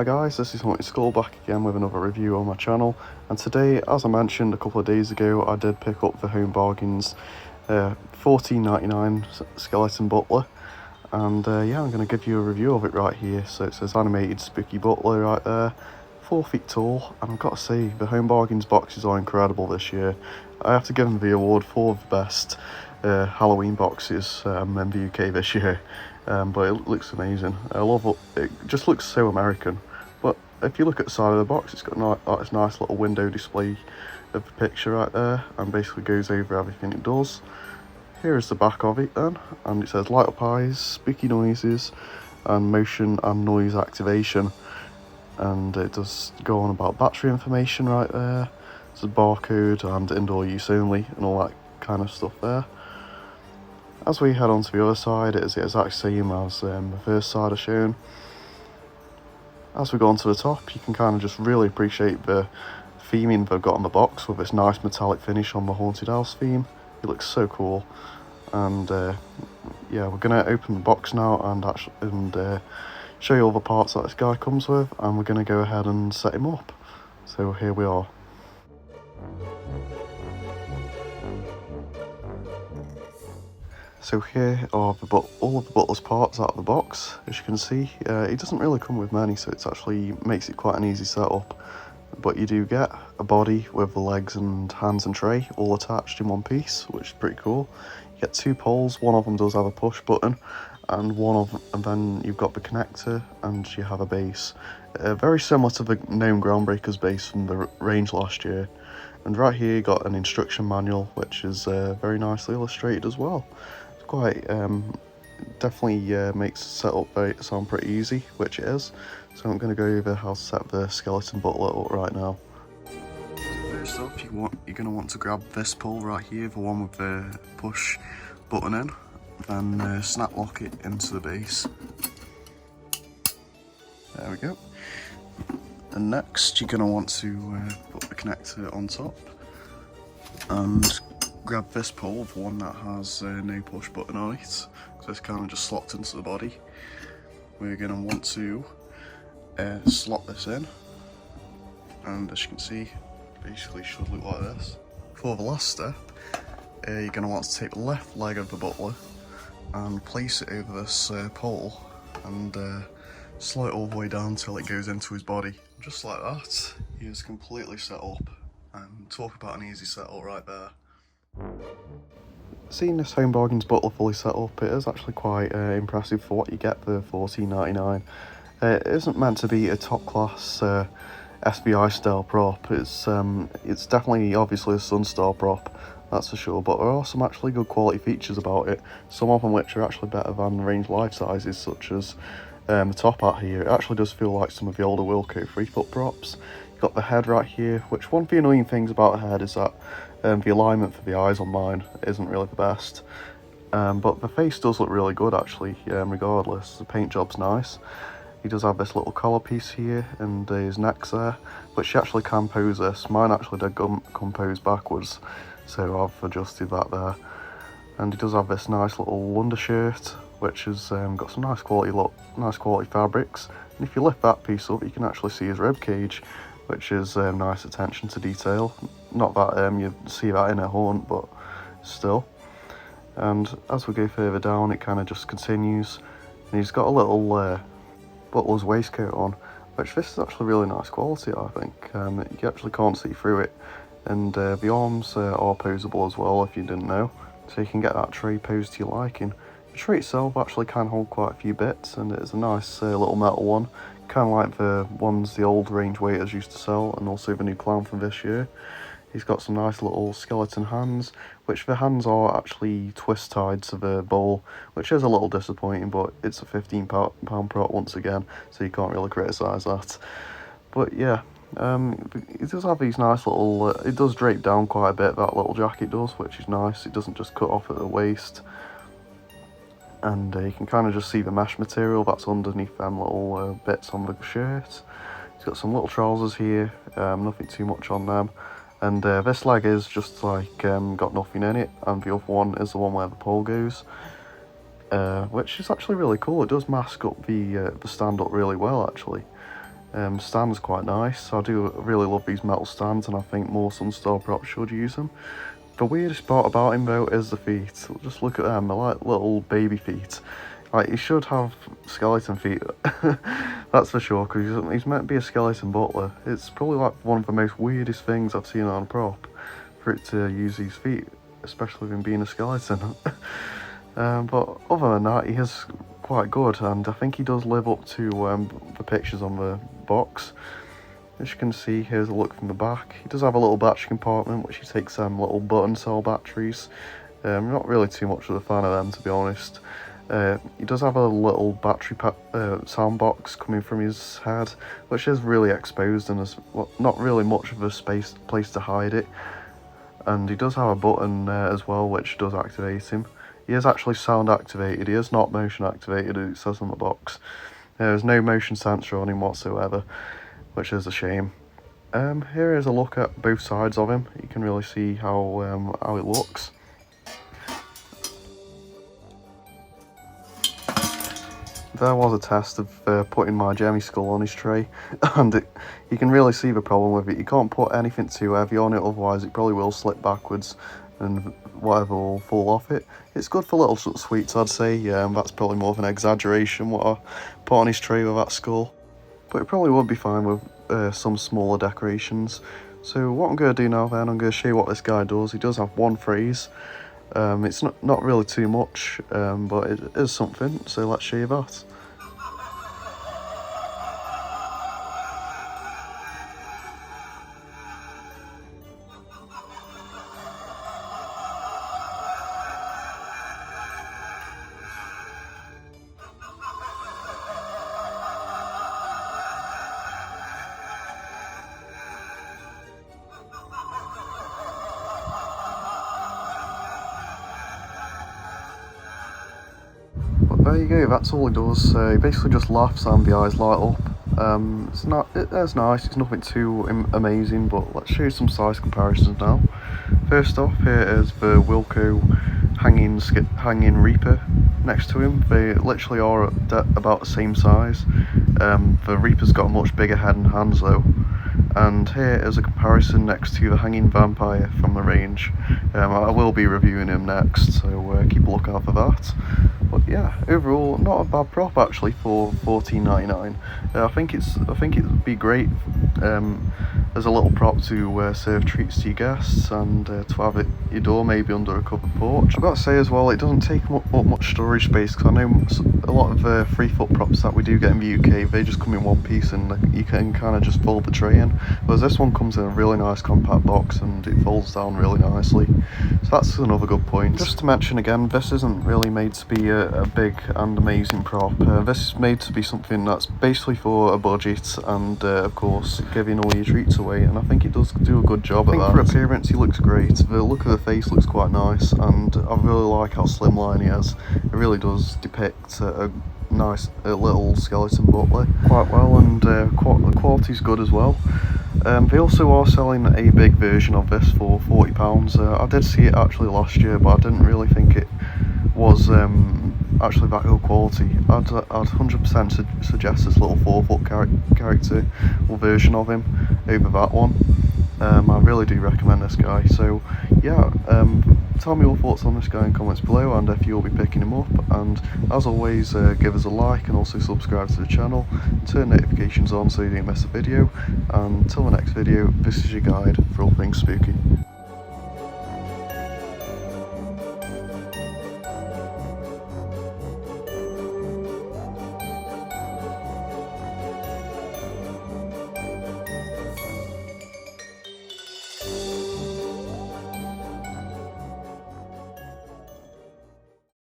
Hi guys, this is Hunty Skull back again with another review on my channel, and today, as I mentioned a couple of days ago, I did pick up the Home Bargains $14.99 skeleton Butler, and yeah, I'm going to give you a review of it right here. So it says animated spooky Butler right there, 4 feet tall, and I've got to say, the Home Bargains boxes are incredible this year. I have to give them the award for the best Halloween boxes in the UK this year. But it looks amazing. I love it. It just looks so American. But if you look at the side of the box, it's got this nice little window display of the picture right there, and basically goes over everything it does. Here is the back of it then, and it says light up eyes, spooky noises, and motion and noise activation. And it does go on about battery information right there. There's a barcode and indoor use only and all that kind of stuff there. As we head on to the other side, it is the exact same as the first side I've shown. As we go on to the top, you can kind of just really appreciate the theming they've got on the box with this nice metallic finish on the haunted house theme. It looks so cool. And yeah, we're going to open the box now and show you all the parts that this guy comes with, and we're going to go ahead and set him up. So here we are. So here are all of the Butler's parts out of the box. As you can see, it doesn't really come with many, so it actually makes it quite an easy setup. But you do get a body with the legs and hands and tray all attached in one piece, which is pretty cool. You get 2 poles, one of them does have a push button, and then you've got the connector, and you have a base. Very similar to the Gnome Groundbreakers base from the range last year. And right here you got an instruction manual, which is very nicely illustrated as well. Quite definitely makes the setup sound pretty easy, which it is. So I'm going to go over how to set the skeleton Butler up right now. First up, you're going to want to grab this pole right here, the one with the push button in, then snap lock it into the base. There we go. And next you're going to want to put the connector on top and grab this pole, the one that has no push button on it, so it's kind of just slots into the body. We're going to want to slot this in, and as you can see, basically should look like this. For the last step, you're going to want to take the left leg of the Butler and place it over this pole and slow it all the way down until it goes into his body. Just like that, he is completely set up, and talk about an easy setup right there. Seeing this Home Bargains Butler fully set up, it is actually quite impressive for what you get for $14.99. It isn't meant to be a top class SBI style prop. It's definitely obviously a Sunstar prop, that's for sure, but there are some actually good quality features about it, some of them which are actually better than range life sizes, such as the top hat here. It actually does feel like some of the older Wilco 3-foot props. You've got the head right here, which one of the annoying things about a head is that the alignment for the eyes on mine isn't really the best. But the face does look really good actually, regardless. The paint job's nice. He does have this little collar piece here, and his neck's there, which you actually can pose this. Mine actually did come pose backwards, so I've adjusted that there. And he does have this nice little undershirt, which has got some nice quality fabrics. And if you lift that piece up, you can actually see his rib cage, which is nice attention to detail. Not that you see that in a haunt, but still. And as we go further down, it kind of just continues. And he's got a little Butler's waistcoat on, which this is actually really nice quality, I think. You actually can't see through it. And the arms are posable as well, if you didn't know. So you can get that tray posed to your liking. The tray itself actually can hold quite a few bits, and it's a nice little metal one. Kind of like the ones the old range waiters used to sell, and also the new clown from this year. He's got some nice little skeleton hands, which the hands are actually twist tied to the bowl, which is a little disappointing, but it's a £15 prop once again, so you can't really criticise that. But yeah, it does have these nice little, it does drape down quite a bit, that little jacket does, which is nice. It doesn't just cut off at the waist. And you can kind of just see the mesh material that's underneath them little bits on the shirt. He's got some little trousers here, nothing too much on them. And this leg is just like got nothing in it, and the other one is the one where the pole goes. which is actually really cool. It does mask up the stand-up really well, actually. Stand's quite nice. I do really love these metal stands, and I think more Sunstore props should use them. The weirdest part about him though is the feet. Just look at them, they're like little baby feet. Like, he should have skeleton feet, that's for sure, because he's meant to be a skeleton butler. It's probably like one of the most weirdest things I've seen on a prop, for it to use these feet, especially with him being a skeleton. But other than that, he is quite good, and I think he does live up to the pictures on the box. As you can see, here's a look from the back. He does have a little battery compartment, which he takes little button cell batteries. Not really too much of a fan of them, to be honest. He does have a little battery sound box coming from his head, which is really exposed and there's not really much of a place to hide it. And he does have a button as well, which does activate him. He is actually sound activated, he is not motion activated, it says on the box. There's no motion sensor on him whatsoever, which is a shame. Here is a look at both sides of him. You can really see how it looks. There was a test of putting my Jemmy skull on his tray, and you can really see the problem with it. You can't put anything too heavy on it, otherwise it probably will slip backwards and whatever will fall off it. It's good for little sweets, I'd say. That's probably more of an exaggeration what I put on his tray with that skull. But it probably would be fine with some smaller decorations. So what I'm going to do now then, I'm going to show you what this guy does. He does have one phrase. It's not really too much, but it is something, so let's show you that. There you go, that's all he does. He basically just laughs and the eyes light up. It's nice, it's nothing too amazing, but let's show you some size comparisons now. First off, here is the Wilco hanging Reaper next to him. They literally are about the same size. The Reaper's got a much bigger head and hands though. And here is a comparison next to the hanging vampire from the range. I will be reviewing him next, so keep a lookout for that. But yeah, overall, not a bad prop actually for $14.99. I think it would be great as a little prop to serve treats to your guests and to have it at your door, maybe under a covered porch. I've got to say as well, it doesn't take up much storage space, because I know a lot of 3-foot props that we do get in the UK, they just come in one piece and you can kind of just fold the tray in. Whereas this one comes in a really nice compact box and it folds down really nicely. So that's another good point. Just to mention again, this isn't really made to be a big and amazing prop. This is made to be something that's basically for a budget and of course giving all your treats away, and I think it does do a good job at that. For appearance he looks great, the look of the face looks quite nice, and I really like how slimline he is. It really does depict a nice little skeleton butler quite well, and the quality's good as well. They also are selling a big version of this for £40. I did see it actually last year, but I didn't really think it was actually that good quality. I'd 100% suggest this little 4-foot character or version of him over that one. I really do recommend this guy. So yeah, tell me your thoughts on this guy in comments below, and if you'll be picking him up. And as always, give us a like and also subscribe to the channel, turn notifications on so you don't miss a video. And until the next video, this is your guide for all things spooky.